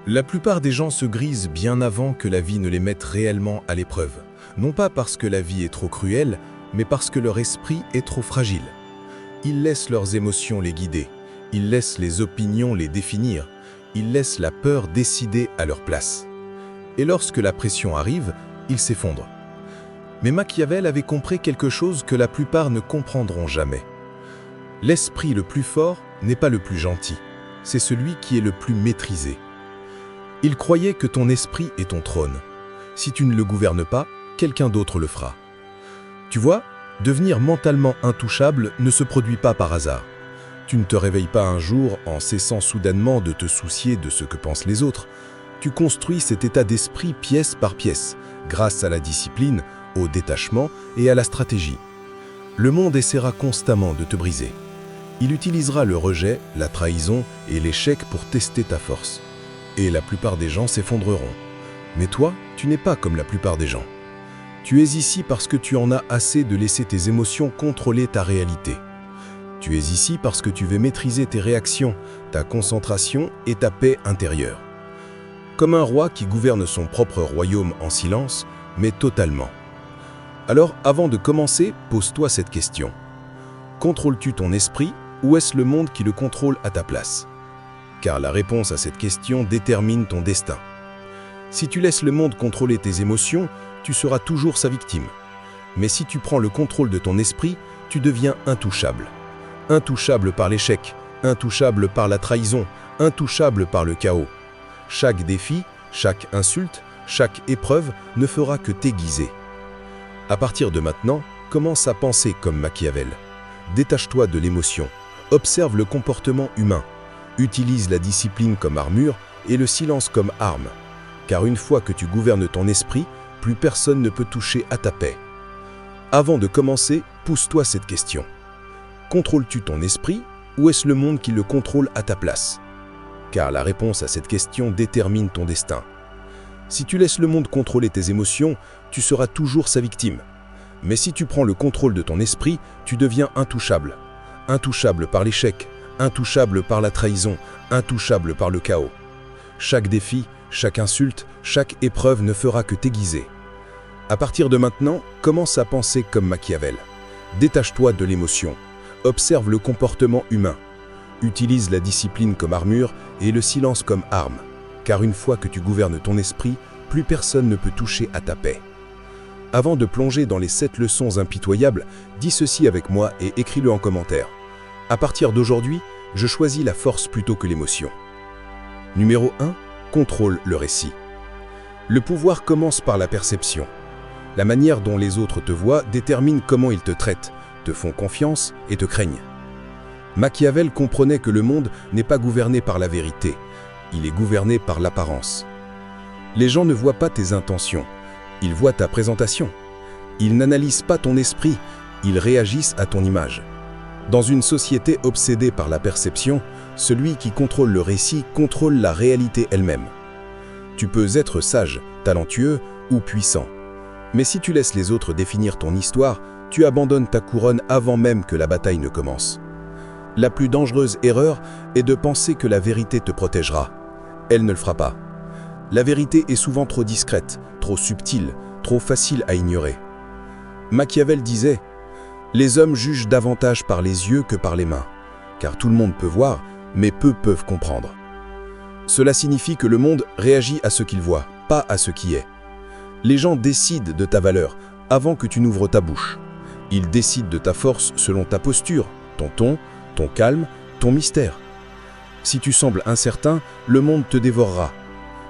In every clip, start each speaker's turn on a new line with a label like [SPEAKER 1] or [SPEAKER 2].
[SPEAKER 1] La plupart des gens se grisent bien avant que la vie ne les mette réellement à l'épreuve. Non pas parce que la vie est trop cruelle, mais parce que leur esprit est trop fragile. Ils laissent leurs émotions les guider. Ils laissent les opinions les définir. Ils laissent la peur décider à leur place. Et lorsque la pression arrive, ils s'effondrent. Mais Machiavel avait compris quelque chose que la plupart ne comprendront jamais. L'esprit le plus fort n'est pas le plus gentil, c'est celui qui est le plus maîtrisé. Il croyait que ton esprit est ton trône. Si tu ne le gouvernes pas, quelqu'un d'autre le fera. Tu vois, devenir mentalement intouchable ne se produit pas par hasard. Tu ne te réveilles pas un jour en cessant soudainement de te soucier de ce que pensent les autres. Tu construis cet état d'esprit pièce par pièce, grâce à la discipline, au détachement et à la stratégie. Le monde essaiera constamment de te briser. Il utilisera le rejet, la trahison et l'échec pour tester ta force. Et la plupart des gens s'effondreront. Mais toi, tu n'es pas comme la plupart des gens. Tu es ici parce que tu en as assez de laisser tes émotions contrôler ta réalité. Tu es ici parce que tu veux maîtriser tes réactions, ta concentration et ta paix intérieure. Comme un roi qui gouverne son propre royaume en silence, mais totalement. Alors, avant de commencer, pose-toi cette question. Contrôles-tu ton esprit ou est-ce le monde qui le contrôle à ta place ? Car la réponse à cette question détermine ton destin. Si tu laisses le monde contrôler tes émotions, tu seras toujours sa victime. Mais si tu prends le contrôle de ton esprit, tu deviens intouchable. Intouchable par l'échec, intouchable par la trahison, intouchable par le chaos. Chaque défi, chaque insulte, chaque épreuve ne fera que t'aiguiser. À partir de maintenant, commence à penser comme Machiavel. Détache-toi de l'émotion, observe le comportement humain. Utilise la discipline comme armure et le silence comme arme. Car une fois que tu gouvernes ton esprit, plus personne ne peut toucher à ta paix. Avant de commencer, pose-toi cette question. Contrôles-tu ton esprit ou est-ce le monde qui le contrôle à ta place ? Car la réponse à cette question détermine ton destin. Si tu laisses le monde contrôler tes émotions, tu seras toujours sa victime. Mais si tu prends le contrôle de ton esprit, tu deviens intouchable. Intouchable par l'échec, intouchable par la trahison, intouchable par le chaos. Chaque défi, chaque insulte, chaque épreuve ne fera que t'aiguiser. À partir de maintenant, commence à penser comme Machiavel. Détache-toi de l'émotion. Observe le comportement humain. Utilise la discipline comme armure et le silence comme arme. Car une fois que tu gouvernes ton esprit, plus personne ne peut toucher à ta paix. Avant de plonger dans les 7 leçons impitoyables, dis ceci avec moi et écris-le en commentaire. À partir d'aujourd'hui, je choisis la force plutôt que l'émotion. Numéro 1. Contrôle le récit. Le pouvoir commence par la perception. La manière dont les autres te voient détermine comment ils te traitent, te font confiance et te craignent. Machiavel comprenait que le monde n'est pas gouverné par la vérité, il est gouverné par l'apparence. Les gens ne voient pas tes intentions, ils voient ta présentation. Ils n'analysent pas ton esprit, ils réagissent à ton image. Dans une société obsédée par la perception, celui qui contrôle le récit contrôle la réalité elle-même. Tu peux être sage, talentueux ou puissant. Mais si tu laisses les autres définir ton histoire, tu abandonnes ta couronne avant même que la bataille ne commence. La plus dangereuse erreur est de penser que la vérité te protégera. Elle ne le fera pas. La vérité est souvent trop discrète, trop subtile, trop facile à ignorer. Machiavel disait « Les hommes jugent davantage par les yeux que par les mains, car tout le monde peut voir, mais peu peuvent comprendre. » Cela signifie que le monde réagit à ce qu'il voit, pas à ce qui est. Les gens décident de ta valeur avant que tu n'ouvres ta bouche. Ils décident de ta force selon ta posture, ton ton, ton calme, ton mystère. Si tu sembles incertain, le monde te dévorera.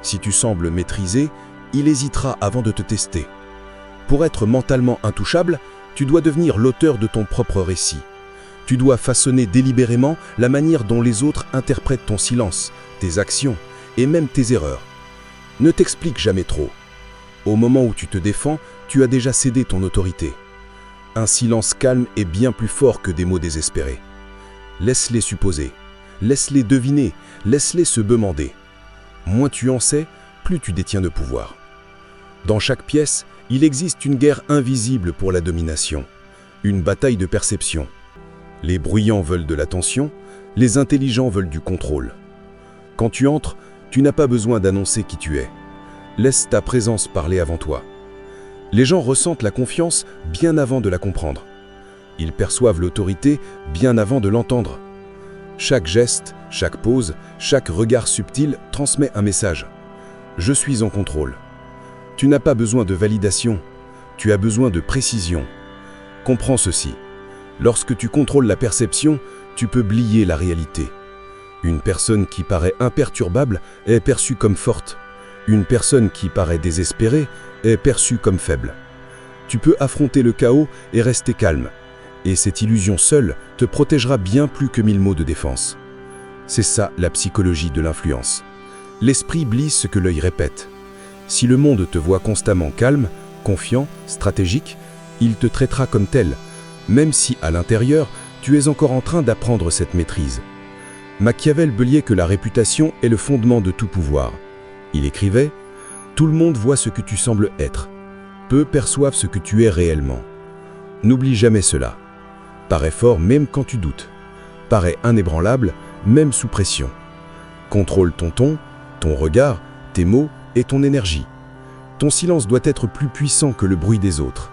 [SPEAKER 1] Si tu sembles maîtrisé, il hésitera avant de te tester. Pour être mentalement intouchable, tu dois devenir l'auteur de ton propre récit. Tu dois façonner délibérément la manière dont les autres interprètent ton silence, tes actions et même tes erreurs. Ne t'explique jamais trop. Au moment où tu te défends, tu as déjà cédé ton autorité. Un silence calme est bien plus fort que des mots désespérés. Laisse-les supposer, laisse-les deviner, laisse-les se bemander. Moins tu en sais, plus tu détiens de pouvoir. Dans chaque pièce, il existe une guerre invisible pour la domination, une bataille de perception. Les bruyants veulent de l'attention, les intelligents veulent du contrôle. Quand tu entres, Tu n'as pas besoin d'annoncer qui tu es. Laisse ta présence parler avant toi. Les gens ressentent la confiance bien avant de la comprendre. Ils perçoivent l'autorité bien avant de l'entendre. Chaque geste, chaque pose, chaque regard subtil transmet un message. Je suis en contrôle. Tu n'as pas besoin de validation, tu as besoin de précision. Comprends ceci. Lorsque tu contrôles la perception, tu peux blier la réalité. Une personne qui paraît imperturbable est perçue comme forte. Une personne qui paraît désespérée est perçue comme faible. Tu peux affronter le chaos et rester calme. Et cette illusion seule te protégera bien plus que 1000 mots de défense. C'est ça la psychologie de l'influence. L'esprit blie ce que l'œil répète. Si le monde te voit constamment calme, confiant, stratégique, il te traitera comme tel, même si à l'intérieur, tu es encore en train d'apprendre cette maîtrise. Machiavel beliait que la réputation est le fondement de tout pouvoir. Il écrivait « Tout le monde voit ce que tu sembles être. Peu perçoivent ce que tu es réellement. N'oublie jamais cela. Parais fort même quand tu doutes. Parais inébranlable même sous pression. Contrôle ton ton, ton regard, tes mots et ton énergie. Ton silence doit être plus puissant que le bruit des autres.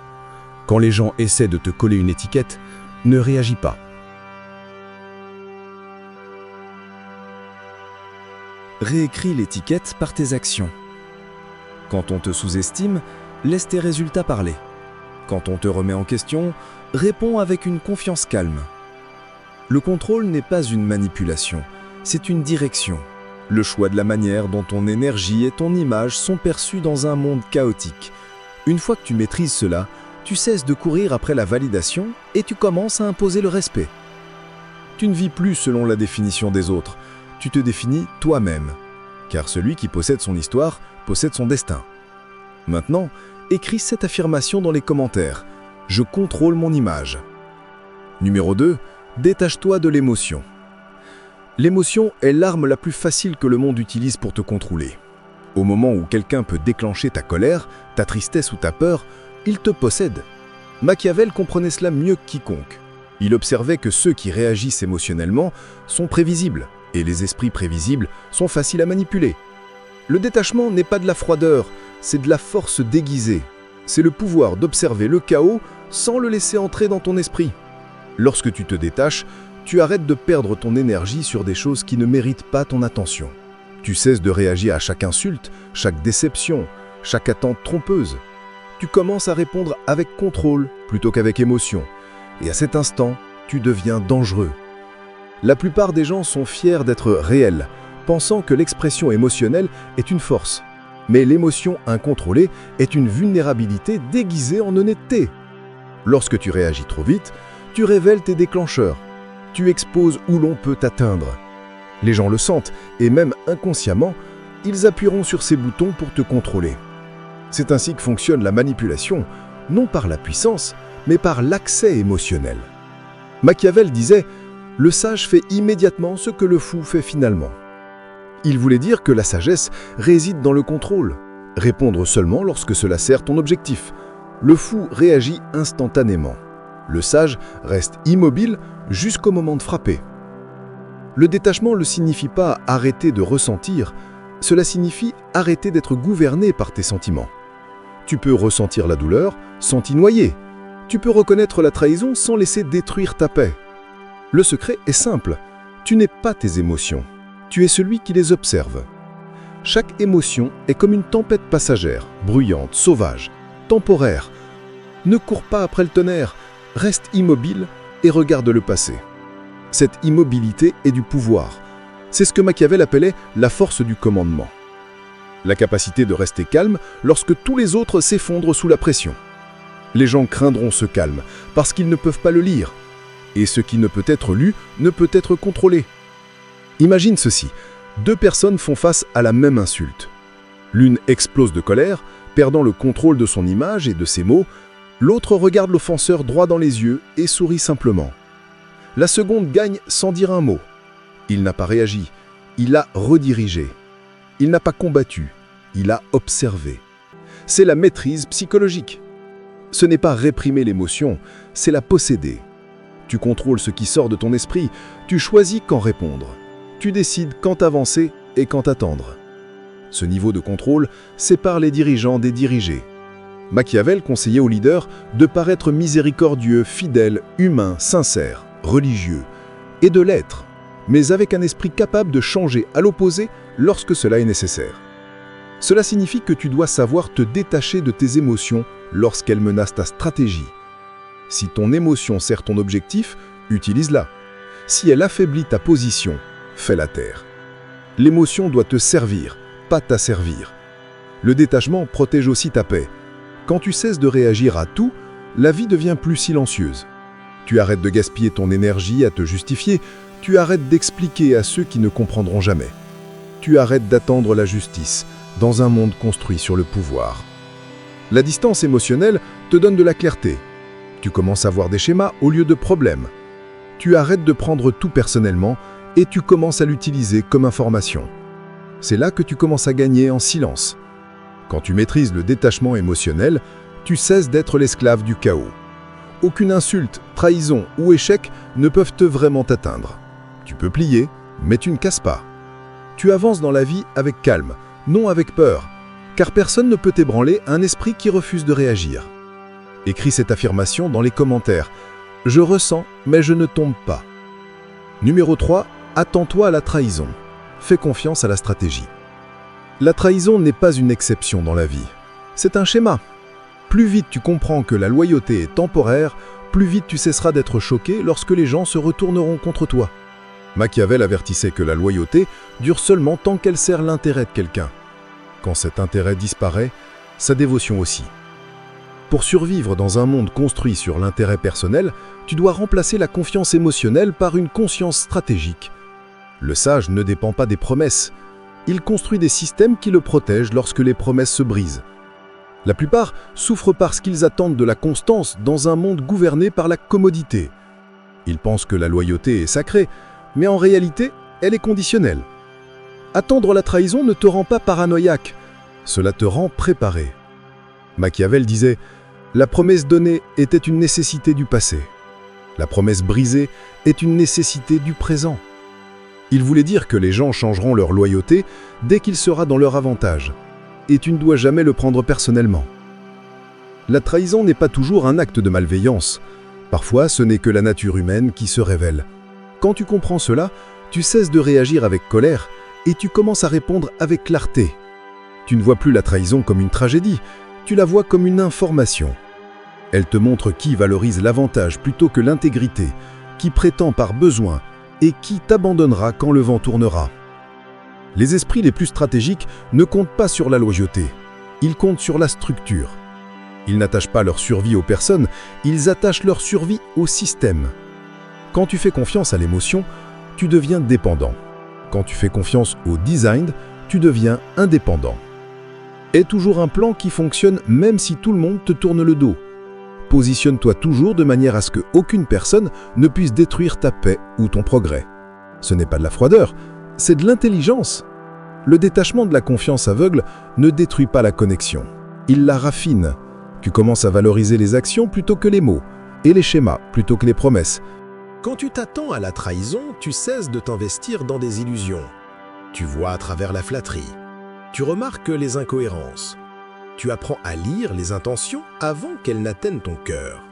[SPEAKER 1] Quand les gens essaient de te coller une étiquette, ne réagis pas.
[SPEAKER 2] Réécris l'étiquette par tes actions. Quand on te sous-estime, laisse tes résultats parler. Quand on te remet en question, réponds avec une confiance calme. Le contrôle n'est pas une manipulation, c'est une direction. Le choix de la manière dont ton énergie et ton image sont perçus dans un monde chaotique. Une fois que tu maîtrises cela, tu cesses de courir après la validation et tu commences à imposer le respect. Tu ne vis plus selon la définition des autres, tu te définis toi-même. Car celui qui possède son histoire possède son destin. Maintenant, écris cette affirmation dans les commentaires. Je contrôle mon image. Numéro 2, détache-toi de l'émotion. L'émotion est l'arme la plus facile que le monde utilise pour te contrôler. Au moment où quelqu'un peut déclencher ta colère, ta tristesse ou ta peur, il te possède. Machiavel comprenait cela mieux que quiconque. Il observait que ceux qui réagissent émotionnellement sont prévisibles, et les esprits prévisibles sont faciles à manipuler. Le détachement n'est pas de la froideur, c'est de la force déguisée. C'est le pouvoir d'observer le chaos sans le laisser entrer dans ton esprit. Lorsque tu te détaches, tu arrêtes de perdre ton énergie sur des choses qui ne méritent pas ton attention. Tu cesses de réagir à chaque insulte, chaque déception, chaque attente trompeuse. Tu commences à répondre avec contrôle plutôt qu'avec émotion. Et à cet instant, tu deviens dangereux. La plupart des gens sont fiers d'être réels, pensant que l'expression émotionnelle est une force. Mais l'émotion incontrôlée est une vulnérabilité déguisée en honnêteté. Lorsque tu réagis trop vite, tu révèles tes déclencheurs. Tu exposes où l'on peut t'atteindre. Les gens le sentent, et même inconsciemment, ils appuieront sur ces boutons pour te contrôler. C'est ainsi que fonctionne la manipulation, non par la puissance, mais par l'accès émotionnel. Machiavel disait « Le sage fait immédiatement ce que le fou fait finalement ». Il voulait dire que la sagesse réside dans le contrôle, répondre seulement lorsque cela sert ton objectif. Le fou réagit instantanément. Le sage reste immobile jusqu'au moment de frapper. Le détachement ne signifie pas arrêter de ressentir, cela signifie arrêter d'être gouverné par tes sentiments. Tu peux ressentir la douleur sans t'y noyer. Tu peux reconnaître la trahison sans laisser détruire ta paix. Le secret est simple, tu n'es pas tes émotions, tu es celui qui les observe. Chaque émotion est comme une tempête passagère, bruyante, sauvage, temporaire. Ne cours pas après le tonnerre, reste immobile et regarde le passé. Cette immobilité est du pouvoir. C'est ce que Machiavel appelait la force du commandement. La capacité de rester calme lorsque tous les autres s'effondrent sous la pression. Les gens craindront ce calme parce qu'ils ne peuvent pas le lire. Et ce qui ne peut être lu ne peut être contrôlé. Imagine ceci, 2 personnes font face à la même insulte. L'une explose de colère, perdant le contrôle de son image et de ses mots. L'autre regarde l'offenseur droit dans les yeux et sourit simplement. La seconde gagne sans dire un mot. Il n'a pas réagi, il a redirigé. Il n'a pas combattu, il a observé. C'est la maîtrise psychologique. Ce n'est pas réprimer l'émotion, c'est la posséder. Tu contrôles ce qui sort de ton esprit, tu choisis quand répondre. Tu décides quand avancer et quand attendre.
[SPEAKER 1] Ce niveau de contrôle sépare les dirigeants des dirigés. Machiavel conseillait aux leaders de paraître miséricordieux, fidèles, humains, sincères, religieux, et de l'être, mais avec un esprit capable de changer à l'opposé lorsque cela est nécessaire. Cela signifie que tu dois savoir te détacher de tes émotions lorsqu'elles menacent ta stratégie. Si ton émotion sert ton objectif, utilise-la. Si elle affaiblit ta position, fais-la taire. L'émotion doit te servir, pas t'asservir. Le détachement protège aussi ta paix. Quand tu cesses de réagir à tout, la vie devient plus silencieuse. Tu arrêtes de gaspiller ton énergie à te justifier, tu arrêtes d'expliquer à ceux qui ne comprendront jamais. Tu arrêtes d'attendre la justice dans un monde construit sur le pouvoir. La distance émotionnelle te donne de la clarté. Tu commences à voir des schémas au lieu de problèmes. Tu arrêtes de prendre tout personnellement et tu commences à l'utiliser comme information. C'est là que tu commences à gagner en silence. Quand tu maîtrises le détachement émotionnel, tu cesses d'être l'esclave du chaos. Aucune insulte, trahison ou échec ne peuvent te vraiment t'atteindre. Tu peux plier, mais tu ne casses pas. Tu avances dans la vie avec calme, non avec peur, car personne ne peut ébranler un esprit qui refuse de réagir. Écris cette affirmation dans les commentaires. Je ressens, mais je ne tombe pas. Numéro 3. Attends-toi à la trahison. Fais confiance à la stratégie. La trahison n'est pas une exception dans la vie. C'est un schéma. Plus vite tu comprends que la loyauté est temporaire, plus vite tu cesseras d'être choqué lorsque les gens se retourneront contre toi. Machiavel avertissait que la loyauté dure seulement tant qu'elle sert l'intérêt de quelqu'un. Quand cet intérêt disparaît, sa dévotion aussi. Pour survivre dans un monde construit sur l'intérêt personnel, tu dois remplacer la confiance émotionnelle par une conscience stratégique. Le sage ne dépend pas des promesses. Il construit des systèmes qui le protègent lorsque les promesses se brisent. La plupart souffrent parce qu'ils attendent de la constance dans un monde gouverné par la commodité. Ils pensent que la loyauté est sacrée, mais en réalité, elle est conditionnelle. Attendre la trahison ne te rend pas paranoïaque, cela te rend préparé. Machiavel disait « La promesse donnée était une nécessité du passé. La promesse brisée est une nécessité du présent. » Il voulait dire que les gens changeront leur loyauté dès qu'il sera dans leur avantage. Et tu ne dois jamais le prendre personnellement. La trahison n'est pas toujours un acte de malveillance. Parfois, ce n'est que la nature humaine qui se révèle. Quand tu comprends cela, tu cesses de réagir avec colère et tu commences à répondre avec clarté. Tu ne vois plus la trahison comme une tragédie, tu la vois comme une information. Elle te montre qui valorise l'avantage plutôt que l'intégrité, qui prétend par besoin et qui t'abandonnera quand le vent tournera. Les esprits les plus stratégiques ne comptent pas sur la loyauté, ils comptent sur la structure. Ils n'attachent pas leur survie aux personnes, ils attachent leur survie au système. Quand tu fais confiance à l'émotion, tu deviens dépendant. Quand tu fais confiance au design, tu deviens indépendant. Aie toujours un plan qui fonctionne même si tout le monde te tourne le dos. Positionne-toi toujours de manière à ce qu'aucune personne ne puisse détruire ta paix ou ton progrès. Ce n'est pas de la froideur, c'est de l'intelligence. Le détachement de la confiance aveugle ne détruit pas la connexion. Il la raffine. Tu commences à valoriser les actions plutôt que les mots, et les schémas plutôt que les promesses.
[SPEAKER 3] Quand tu t'attends à la trahison, tu cesses de t'investir dans des illusions. Tu vois à travers la flatterie. Tu remarques les incohérences. Tu apprends à lire les intentions avant qu'elles n'atteignent ton cœur.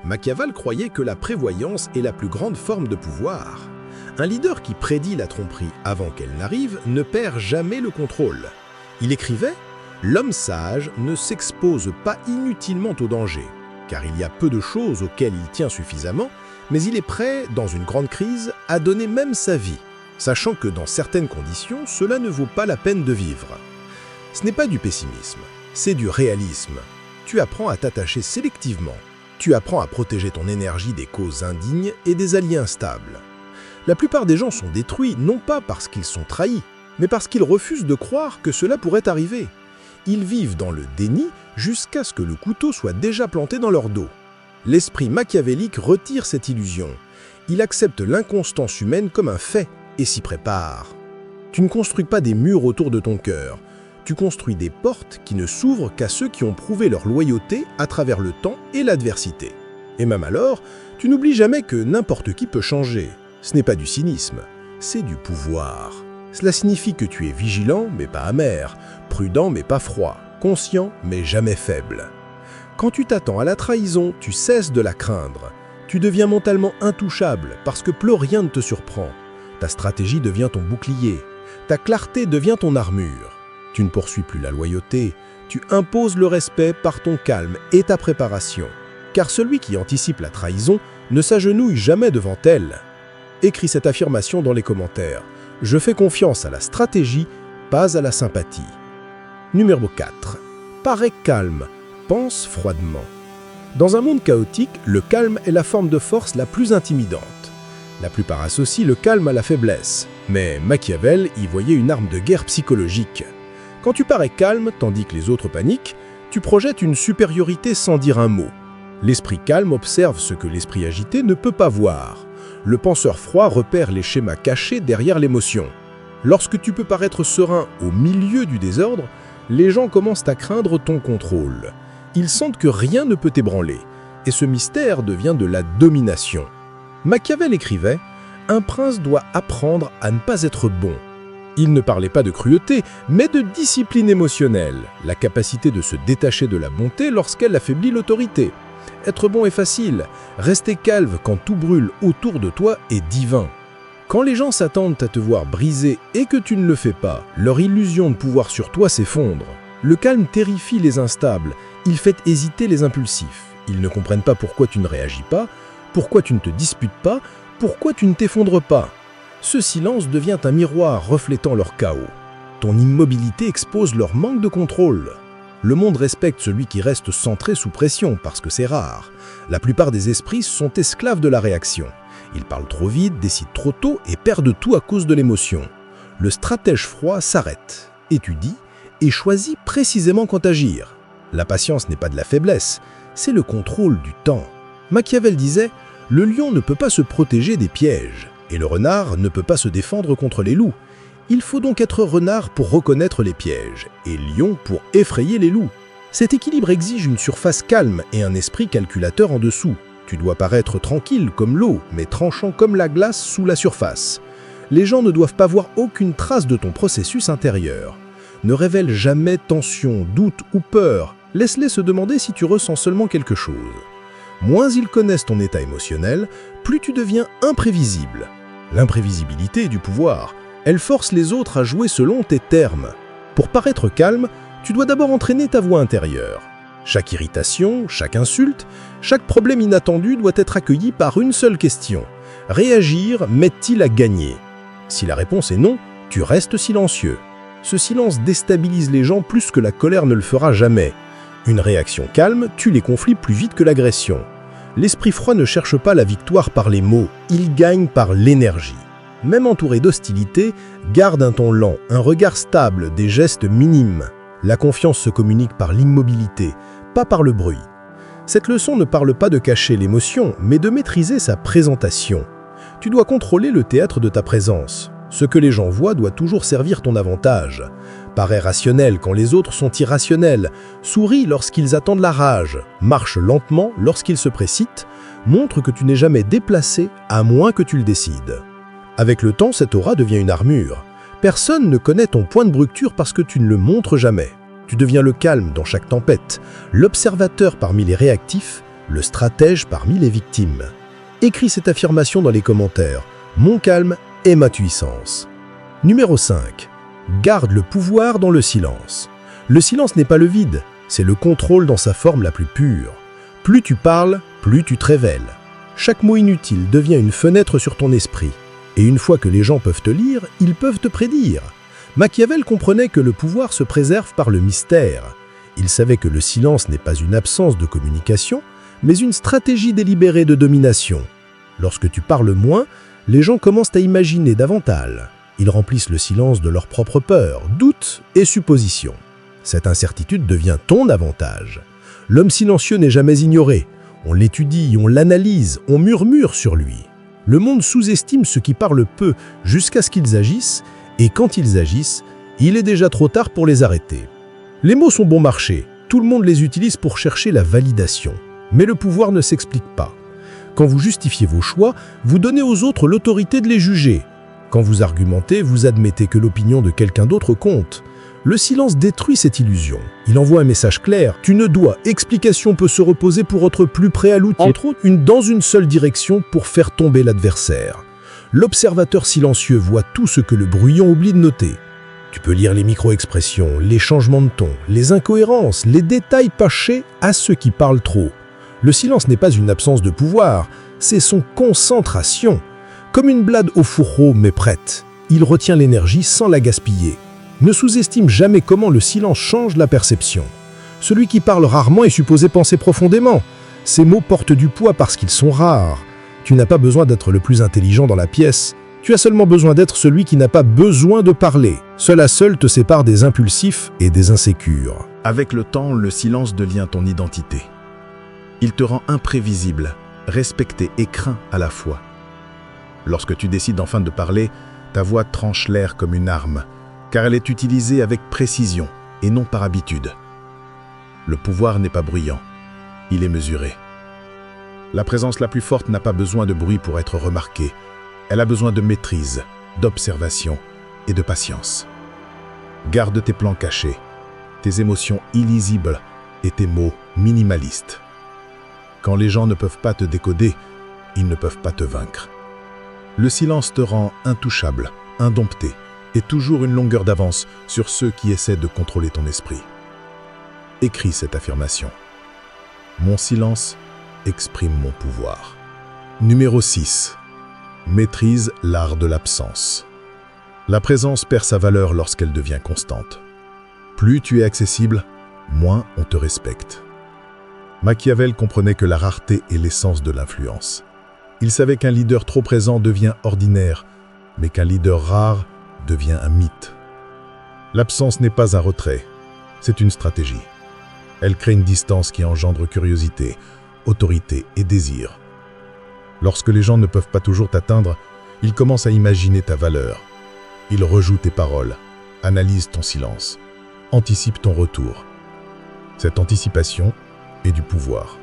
[SPEAKER 3] Machiavel croyait que la prévoyance est la plus grande forme de pouvoir. Un leader qui prédit la tromperie avant qu'elle n'arrive ne perd jamais le contrôle. Il écrivait « L'homme sage ne s'expose pas inutilement au danger, car il y a peu de choses auxquelles il tient suffisamment, mais il est prêt, dans une grande crise, à donner même sa vie, sachant que dans certaines conditions, cela ne vaut pas la peine de vivre. » Ce n'est pas du pessimisme, c'est du réalisme. Tu apprends à t'attacher sélectivement. Tu apprends à protéger ton énergie des causes indignes et des alliés instables. La plupart des gens sont détruits non pas parce qu'ils sont trahis, mais parce qu'ils refusent de croire que cela pourrait arriver. Ils vivent dans le déni jusqu'à ce que le couteau soit déjà planté dans leur dos. L'esprit machiavélique retire cette illusion. Il accepte l'inconstance humaine comme un fait et s'y prépare. Tu ne construis pas des murs autour de ton cœur. Tu construis des portes qui ne s'ouvrent qu'à ceux qui ont prouvé leur loyauté à travers le temps et l'adversité. Et même alors, tu n'oublies jamais que n'importe qui peut changer. Ce n'est pas du cynisme, c'est du pouvoir. Cela signifie que tu es vigilant mais pas amer, prudent mais pas froid, conscient mais jamais faible. Quand tu t'attends à la trahison, tu cesses de la craindre. Tu deviens mentalement intouchable parce que plus rien ne te surprend. Ta stratégie devient ton bouclier. Ta clarté devient ton armure. Tu ne poursuis plus la loyauté. Tu imposes le respect par ton calme et ta préparation. Car celui qui anticipe la trahison ne s'agenouille jamais devant elle. Écris cette affirmation dans les commentaires. Je fais confiance à la stratégie, pas à la sympathie. Numéro 4. Parais calme, pense froidement. Dans un monde chaotique, le calme est la forme de force la plus intimidante. La plupart associent le calme à la faiblesse, mais Machiavel y voyait une arme de guerre psychologique. Quand tu parais calme tandis que les autres paniquent, tu projettes une supériorité sans dire un mot. L'esprit calme observe ce que l'esprit agité ne peut pas voir. Le penseur froid repère les schémas cachés derrière l'émotion. Lorsque tu peux paraître serein au milieu du désordre, les gens commencent à craindre ton contrôle. Ils sentent que rien ne peut t'ébranler, et ce mystère devient de la domination. Machiavel écrivait « Un prince doit apprendre à ne pas être bon ». Il ne parlait pas de cruauté, mais de discipline émotionnelle, la capacité de se détacher de la bonté lorsqu'elle affaiblit l'autorité. Être bon est facile, rester calme quand tout brûle autour de toi est divin. Quand les gens s'attendent à te voir briser et que tu ne le fais pas, leur illusion de pouvoir sur toi s'effondre. Le calme terrifie les instables, il fait hésiter les impulsifs. Ils ne comprennent pas pourquoi tu ne réagis pas, pourquoi tu ne te disputes pas, pourquoi tu ne t'effondres pas. Ce silence devient un miroir reflétant leur chaos. Ton immobilité expose leur manque de contrôle. Le monde respecte celui qui reste centré sous pression parce que c'est rare. La plupart des esprits sont esclaves de la réaction. Ils parlent trop vite, décident trop tôt et perdent tout à cause de l'émotion. Le stratège froid s'arrête, étudie et choisit précisément quand agir. La patience n'est pas de la faiblesse, c'est le contrôle du temps. Machiavel disait « Le lion ne peut pas se protéger des pièges et le renard ne peut pas se défendre contre les loups. Il faut donc être renard pour reconnaître les pièges et lion pour effrayer les loups. Cet équilibre exige une surface calme et un esprit calculateur en dessous. Tu dois paraître tranquille comme l'eau, mais tranchant comme la glace sous la surface. Les gens ne doivent pas voir aucune trace de ton processus intérieur. Ne révèle jamais tension, doute ou peur. Laisse-les se demander si tu ressens seulement quelque chose. Moins ils connaissent ton état émotionnel, plus tu deviens imprévisible. L'imprévisibilité est du pouvoir. Elle force les autres à jouer selon tes termes. Pour paraître calme, tu dois d'abord entraîner ta voix intérieure. Chaque irritation, chaque insulte, chaque problème inattendu doit être accueilli par une seule question. Réagir m'aide-t-il à gagner? Si la réponse est non, tu restes silencieux. Ce silence déstabilise les gens plus que la colère ne le fera jamais. Une réaction calme tue les conflits plus vite que l'agression. L'esprit froid ne cherche pas la victoire par les mots, il gagne par l'énergie. Même entouré d'hostilité, garde un ton lent, un regard stable, des gestes minimes. La confiance se communique par l'immobilité, pas par le bruit. Cette leçon ne parle pas de cacher l'émotion, mais de maîtriser sa présentation. Tu dois contrôler le théâtre de ta présence. Ce que les gens voient doit toujours servir ton avantage. Parais rationnel quand les autres sont irrationnels. Souris lorsqu'ils attendent la rage. Marche lentement lorsqu'ils se précitent. Montre que tu n'es jamais déplacé à moins que tu le décides. Avec le temps, cette aura devient une armure. Personne ne connaît ton point de brûlure parce que tu ne le montres jamais. Tu deviens le calme dans chaque tempête, l'observateur parmi les réactifs, le stratège parmi les victimes. Écris cette affirmation dans les commentaires. Mon calme est ma puissance. Numéro 5. Garde le pouvoir dans le silence. Le silence n'est pas le vide, c'est le contrôle dans sa forme la plus pure. Plus tu parles, plus tu te révèles. Chaque mot inutile devient une fenêtre sur ton esprit. Et une fois que les gens peuvent te lire, ils peuvent te prédire. Machiavel comprenait que le pouvoir se préserve par le mystère. Il savait que le silence n'est pas une absence de communication, mais une stratégie délibérée de domination. Lorsque tu parles moins, les gens commencent à imaginer davantage. Ils remplissent le silence de leurs propres peurs, doutes et suppositions. Cette incertitude devient ton avantage. L'homme silencieux n'est jamais ignoré. On l'étudie, on l'analyse, on murmure sur lui. Le monde sous-estime ceux qui parlent peu jusqu'à ce qu'ils agissent, et quand ils agissent, il est déjà trop tard pour les arrêter. Les mots sont bon marché, tout le monde les utilise pour chercher la validation. Mais le pouvoir ne s'explique pas. Quand vous justifiez vos choix, vous donnez aux autres l'autorité de les juger. Quand vous argumentez, vous admettez que l'opinion de quelqu'un d'autre compte. Le silence détruit cette illusion. Il envoie un message clair. Tu ne dois. Explication peut se reposer pour être plus prêt à l'outil. Entre autres, dans une seule direction pour faire tomber l'adversaire. L'observateur silencieux voit tout ce que le bruyant oublie de noter. Tu peux lire les micro-expressions, les changements de ton, les incohérences, les détails cachés à ceux qui parlent trop. Le silence n'est pas une absence de pouvoir, c'est son concentration. Comme une blade au fourreau mais prête, il retient l'énergie sans la gaspiller. Ne sous-estime jamais comment le silence change la perception. Celui qui parle rarement est supposé penser profondément. Ces mots portent du poids parce qu'ils sont rares. Tu n'as pas besoin d'être le plus intelligent dans la pièce. Tu as seulement besoin d'être celui qui n'a pas besoin de parler. Cela seul te sépare des impulsifs et des insécures.
[SPEAKER 4] Avec le temps, le silence devient ton identité. Il te rend imprévisible, respecté et craint à la fois. Lorsque tu décides enfin de parler, ta voix tranche l'air comme une arme, car elle est utilisée avec précision et non par habitude. Le pouvoir n'est pas bruyant, il est mesuré. La présence la plus forte n'a pas besoin de bruit pour être remarquée. Elle a besoin de maîtrise, d'observation et de patience. Garde tes plans cachés, tes émotions illisibles et tes mots minimalistes. Quand les gens ne peuvent pas te décoder, ils ne peuvent pas te vaincre. Le silence te rend intouchable, indompté, et toujours une longueur d'avance sur ceux qui essaient de contrôler ton esprit. Écris cette affirmation. Mon silence exprime mon pouvoir. Numéro 6. Maîtrise l'art de l'absence. La présence perd sa valeur lorsqu'elle devient constante. Plus tu es accessible, moins on te respecte. Machiavel comprenait que la rareté est l'essence de l'influence. Il savait qu'un leader trop présent devient ordinaire, mais qu'un leader rare devient un mythe. L'absence n'est pas un retrait, c'est une stratégie. Elle crée une distance qui engendre curiosité, autorité et désir. Lorsque les gens ne peuvent pas toujours t'atteindre, ils commencent à imaginer ta valeur. Ils rejouent tes paroles, analysent ton silence, anticipent ton retour. Cette anticipation est du pouvoir.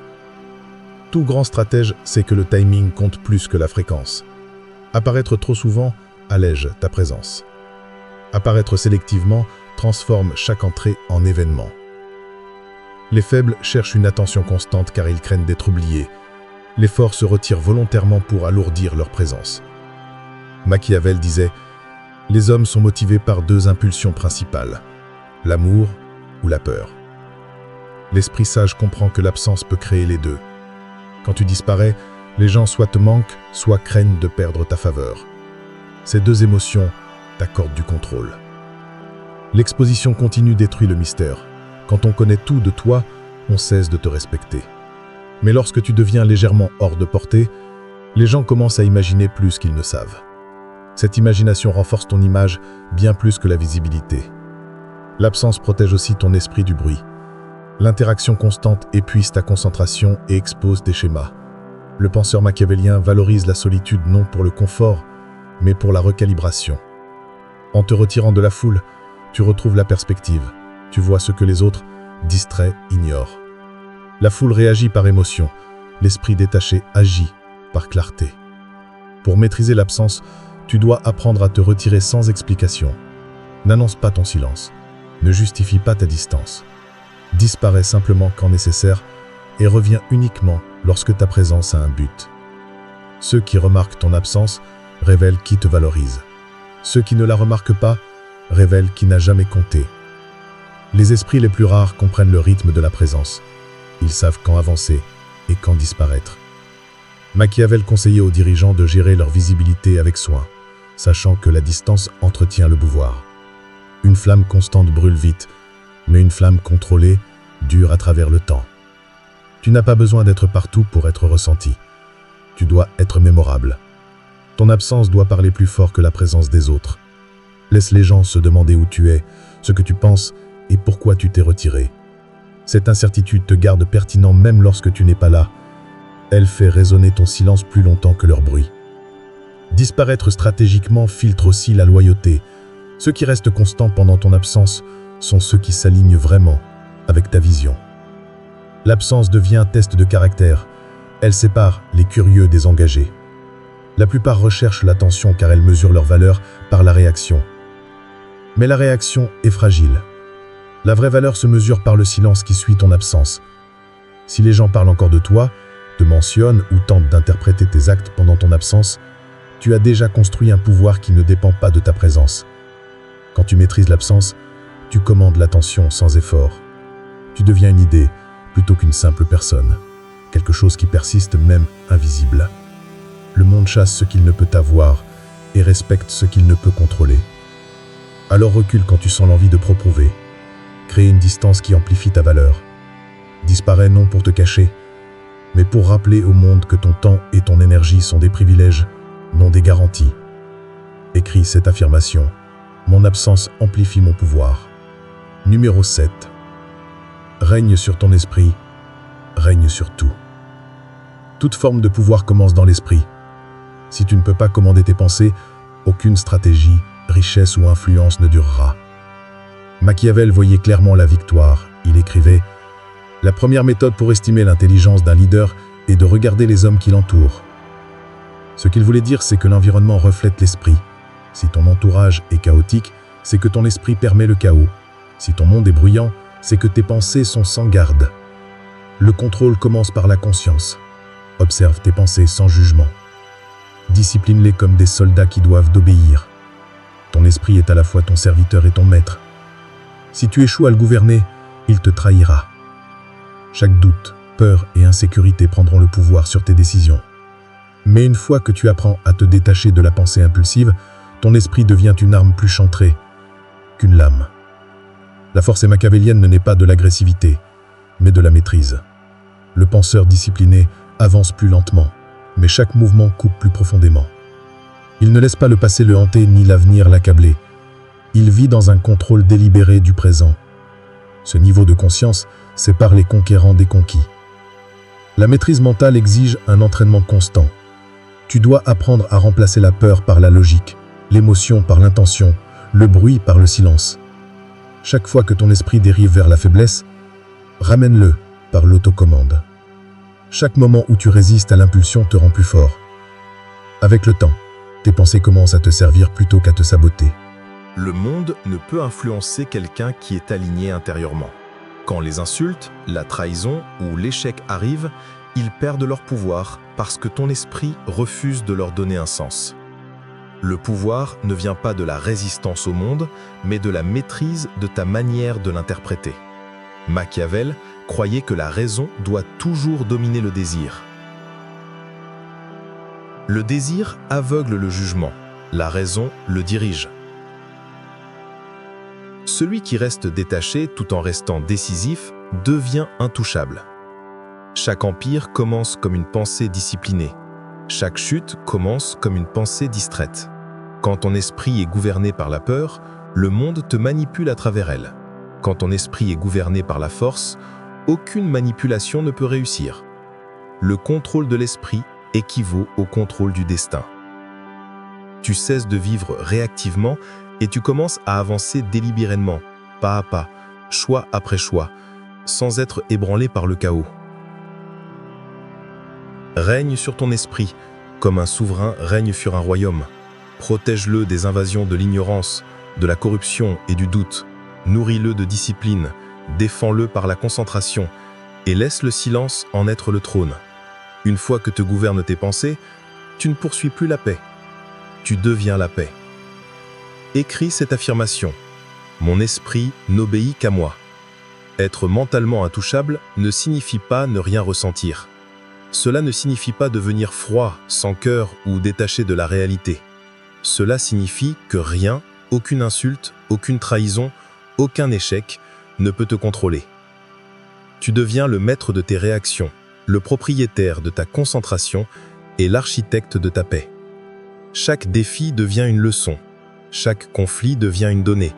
[SPEAKER 4] Tout grand stratège sait que le timing compte plus que la fréquence. Apparaître trop souvent allège ta présence. Apparaître sélectivement transforme chaque entrée en événement. Les faibles cherchent une attention constante car ils craignent d'être oubliés. Les forts se retirent volontairement pour alourdir leur présence. Machiavel disait « Les hommes sont motivés par deux impulsions principales, l'amour ou la peur. » L'esprit sage comprend que l'absence peut créer les deux. Quand tu disparais, les gens soit te manquent, soit craignent de perdre ta faveur. Ces deux émotions t'accordent du contrôle. L'exposition continue détruit le mystère. Quand on connaît tout de toi, on cesse de te respecter. Mais lorsque tu deviens légèrement hors de portée, les gens commencent à imaginer plus qu'ils ne savent. Cette imagination renforce ton image bien plus que la visibilité. L'absence protège aussi ton esprit du bruit. L'interaction constante épuise ta concentration et expose tes schémas. Le penseur machiavélien valorise la solitude non pour le confort, mais pour la recalibration. En te retirant de la foule, tu retrouves la perspective. Tu vois ce que les autres, distraits, ignorent. La foule réagit par émotion. L'esprit détaché agit par clarté. Pour maîtriser l'absence, tu dois apprendre à te retirer sans explication. N'annonce pas ton silence. Ne justifie pas ta distance. Disparais simplement quand nécessaire et reviens uniquement lorsque ta présence a un but. Ceux qui remarquent ton absence révèlent qui te valorise. Ceux qui ne la remarquent pas révèlent qui n'a jamais compté. Les esprits les plus rares comprennent le rythme de la présence. Ils savent quand avancer et quand disparaître. Machiavel conseillait aux dirigeants de gérer leur visibilité avec soin, sachant que la distance entretient le pouvoir. Une flamme constante brûle vite, mais une flamme contrôlée dure à travers le temps. Tu n'as pas besoin d'être partout pour être ressenti. Tu dois être mémorable. Ton absence doit parler plus fort que la présence des autres. Laisse les gens se demander où tu es, ce que tu penses et pourquoi tu t'es retiré. Cette incertitude te garde pertinent même lorsque tu n'es pas là. Elle fait résonner ton silence plus longtemps que leur bruit. Disparaître stratégiquement filtre aussi la loyauté. Ceux qui restent constants pendant ton absence sont ceux qui s'alignent vraiment avec ta vision. L'absence devient un test de caractère. Elle sépare les curieux des engagés. La plupart recherchent l'attention car elles mesurent leur valeur par la réaction. Mais la réaction est fragile. La vraie valeur se mesure par le silence qui suit ton absence. Si les gens parlent encore de toi, te mentionnent ou tentent d'interpréter tes actes pendant ton absence, tu as déjà construit un pouvoir qui ne dépend pas de ta présence. Quand tu maîtrises l'absence, tu commandes l'attention sans effort. Tu deviens une idée plutôt qu'une simple personne, quelque chose qui persiste même invisible. Le monde chasse ce qu'il ne peut avoir et respecte ce qu'il ne peut contrôler. Alors recule quand tu sens l'envie de prouver. Crée une distance qui amplifie ta valeur. Disparais non pour te cacher, mais pour rappeler au monde que ton temps et ton énergie sont des privilèges, non des garanties. Écris cette affirmation. Mon absence amplifie mon pouvoir. Numéro 7. Règne sur ton esprit, règne sur tout. Toute forme de pouvoir commence dans l'esprit. Si tu ne peux pas commander tes pensées, aucune stratégie, richesse ou influence ne durera. Machiavel voyait clairement la victoire. Il écrivait « La première méthode pour estimer l'intelligence d'un leader est de regarder les hommes qui l'entourent. » Ce qu'il voulait dire, c'est que l'environnement reflète l'esprit. Si ton entourage est chaotique, c'est que ton esprit permet le chaos. Si ton monde est bruyant, c'est que tes pensées sont sans garde. Le contrôle commence par la conscience. Observe tes pensées sans jugement. Discipline-les comme des soldats qui doivent t'obéir. Ton esprit est à la fois ton serviteur et ton maître. Si tu échoues à le gouverner, il te trahira. Chaque doute, peur et insécurité prendront le pouvoir sur tes décisions. Mais une fois que tu apprends à te détacher de la pensée impulsive, ton esprit devient une arme plus chantrée qu'une lame. La force machiavélienne n'est pas de l'agressivité, mais de la maîtrise. Le penseur discipliné avance plus lentement, mais chaque mouvement coupe plus profondément. Il ne laisse pas le passé le hanter ni l'avenir l'accabler. Il vit dans un contrôle délibéré du présent. Ce niveau de conscience sépare les conquérants des conquis. La maîtrise mentale exige un entraînement constant. Tu dois apprendre à remplacer la peur par la logique, l'émotion par l'intention, le bruit par le silence. Chaque fois que ton esprit dérive vers la faiblesse, ramène-le par l'autocommande. Chaque moment où tu résistes à l'impulsion te rend plus fort. Avec le temps, tes pensées commencent à te servir plutôt qu'à te saboter.
[SPEAKER 1] Le monde ne peut influencer quelqu'un qui est aligné intérieurement. Quand les insultes, la trahison ou l'échec arrivent, ils perdent leur pouvoir parce que ton esprit refuse de leur donner un sens. Le pouvoir ne vient pas de la résistance au monde, mais de la maîtrise de ta manière de l'interpréter. Machiavel croyait que la raison doit toujours dominer le désir. Le désir aveugle le jugement, la raison le dirige. Celui qui reste détaché tout en restant décisif devient intouchable. Chaque empire commence comme une pensée disciplinée. Chaque chute commence comme une pensée distraite. Quand ton esprit est gouverné par la peur, le monde te manipule à travers elle. Quand ton esprit est gouverné par la force, aucune manipulation ne peut réussir. Le contrôle de l'esprit équivaut au contrôle du destin. Tu cesses de vivre réactivement et tu commences à avancer délibérément, pas à pas, choix après choix, sans être ébranlé par le chaos. Règne sur ton esprit, comme un souverain règne sur un royaume. Protège-le des invasions de l'ignorance, de la corruption et du doute. Nourris-le de discipline, défends-le par la concentration et laisse le silence en être le trône. Une fois que te gouvernent tes pensées, tu ne poursuis plus la paix. Tu deviens la paix. Écris cette affirmation. Mon esprit n'obéit qu'à moi. Être mentalement intouchable ne signifie pas ne rien ressentir. Cela ne signifie pas devenir froid, sans cœur ou détaché de la réalité. Cela signifie que rien, aucune insulte, aucune trahison, aucun échec ne peut te contrôler. Tu deviens le maître de tes réactions, le propriétaire de ta concentration et l'architecte de ta paix. Chaque défi devient une leçon. Chaque conflit devient une donnée.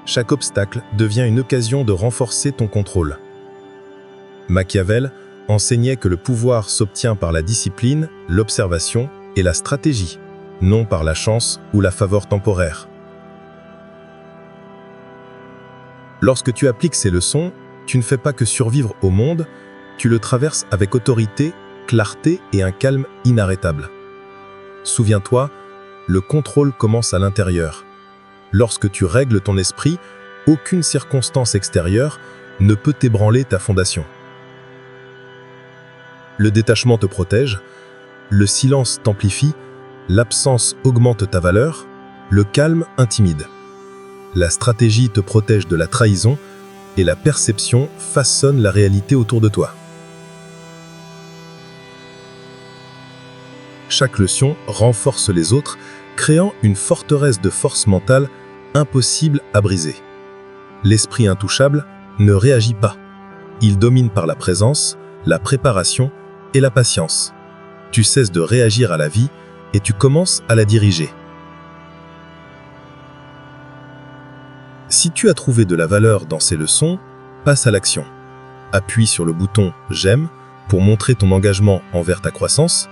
[SPEAKER 1] Chaque obstacle devient une occasion de renforcer ton contrôle. Machiavel enseignait que le pouvoir s'obtient par la discipline, l'observation et la stratégie, non par la chance ou la faveur temporaire. Lorsque tu appliques ces leçons, tu ne fais pas que survivre au monde, tu le traverses avec autorité, clarté et un calme inarrêtable.
[SPEAKER 3] Souviens-toi, le contrôle commence à l'intérieur. Lorsque tu règles ton esprit, aucune circonstance extérieure ne peut ébranler ta fondation. Le détachement te protège, le silence t'amplifie, l'absence augmente ta valeur, le calme intimide. La stratégie te protège de la trahison et la perception façonne la réalité autour de toi. Chaque leçon renforce les autres, créant une forteresse de force mentale impossible à briser. L'esprit intouchable ne réagit pas. Il domine par la présence, la préparation et la patience. Tu cesses de réagir à la vie et tu commences à la diriger. Si tu as trouvé de la valeur dans ces leçons, passe à l'action. Appuie sur le bouton « J'aime » pour montrer ton engagement envers ta croissance.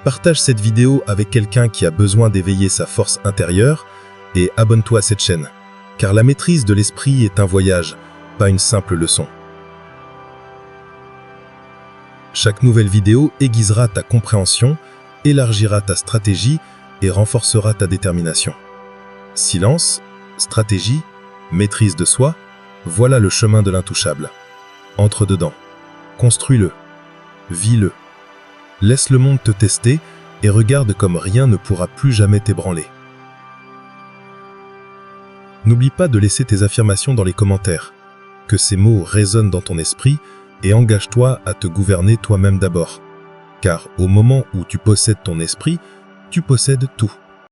[SPEAKER 3] Partage cette vidéo avec quelqu'un qui a besoin d'éveiller sa force intérieure et abonne-toi à cette chaîne, car la maîtrise de l'esprit est un voyage, pas une simple leçon. Chaque nouvelle vidéo aiguisera ta compréhension, élargira ta stratégie et renforcera ta détermination. Silence, stratégie, maîtrise de soi, voilà le chemin de l'intouchable. Entre dedans, construis-le, vis-le. Laisse le monde te tester et regarde comme rien ne pourra plus jamais t'ébranler. N'oublie pas de laisser tes affirmations dans les commentaires, que ces mots résonnent dans ton esprit et engage-toi à te gouverner toi-même d'abord. Car au moment où tu possèdes ton esprit, tu possèdes tout.